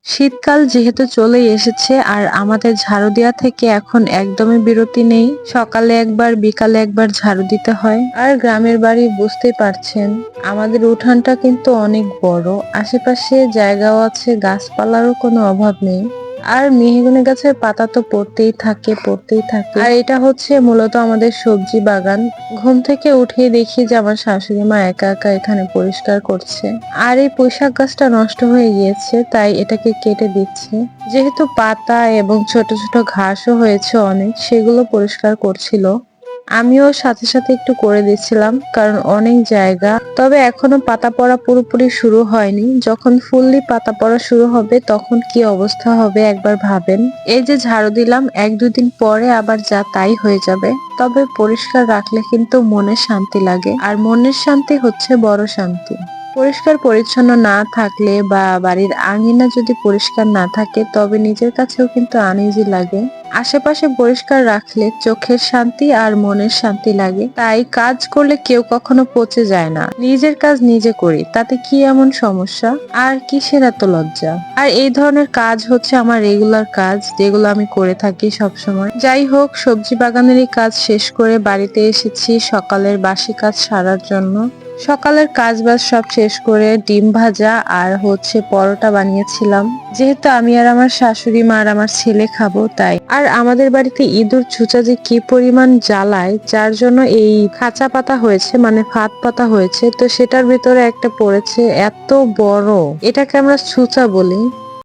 শীতকাল যেহেতু চলেই এসেছে আর আমাদের ঝাড়ু দেওয়া থেকে এখন একদমই বিরতি নেই। সকালে একবার বিকালে একবার ঝাড়ু দিতে হয়। আর গ্রামের বাড়ি বুঝতেই পারছেন, আমাদের উঠানটা কিন্তু অনেক বড়, আশেপাশে জায়গাও আছে, গাছপালারও কোনো অভাব নেই। আর মেহগিনি গাছের পাতা তো পড়তেই থাকে। আর এটা হচ্ছে মূলত আমাদের সবজি বাগান। ঘুম থেকে উঠেই দেখি যে আমার শাশুড়ি মা একা একা এখানে পরিষ্কার করছে। আর এই পুঁইশাক গাছটা নষ্ট হয়ে গিয়েছে, তাই এটাকে কেটে দিচ্ছে। যেহেতু পাতা এবং ছোট ছোট ঘাসও হয়েছে অনেক, সেগুলো পরিষ্কার করছিল। আমিও সাথে সাথে একটু করে দিচ্ছিলাম, কারণ অনেক জায়গা। তবে এখনো পাতা পড়া পুরোপুরি শুরু হয়নি। যখন ফুললি পাতা পড়া শুরু হবে তখন কি অবস্থা হবে একবার ভাবেন। এই যে ঝাড়ু দিলাম, 1-2 দিন পরে আবার যা তাই হয়ে যাবে। তবে পরিষ্কার রাখলে কিন্তু মনে শান্তি লাগে, আর মনের শান্তি হচ্ছে বড় শান্তি। পরিষ্কার পরিচ্ছন্ন না থাকলে বা বাড়ির আঙিনা যদি পরিষ্কার না থাকে, তবে নিজের কাছেও কিন্তু আনইজি লাগে। আশেপাশে পরিষ্কার রাখলে চোখের শান্তি আর মনের শান্তি লাগে। তাই কাজ করলে কেউ কখনো পচে যায় না। নিজের কাজ নিজে করি, তাতে কি এমন সমস্যা? আর কিসের এত লজ্জা? আর এই ধরনের কাজ হচ্ছে আমার রেগুলার কাজ, যেগুলো আমি করে থাকি সব সময়। যাই হোক, সবজি বাগানেরই কাজ শেষ করে বাড়িতে এসেছি সকালের বাসি কাজ সারার জন্য। সকালের কাজ বাজ সব শেষ করে ডিম ভাজা আর হচ্ছে পরোটা বানিয়েছিলাম। যেহেতু আমি আর আমার শাশুড়ি মা আর আমার ছেলে খাবো, তাই। আর আমাদের বাড়িতে ইঁদুর ছুঁচা যে কি পরিমাণ জ্বালায়, যার জন্য এই খাঁচা পাতা হয়েছে, মানে ফাঁদ পাতা হয়েছে, তো সেটার ভিতরে একটা পড়েছে এত বড়, এটাকে আমরা ছুঁচা বলি।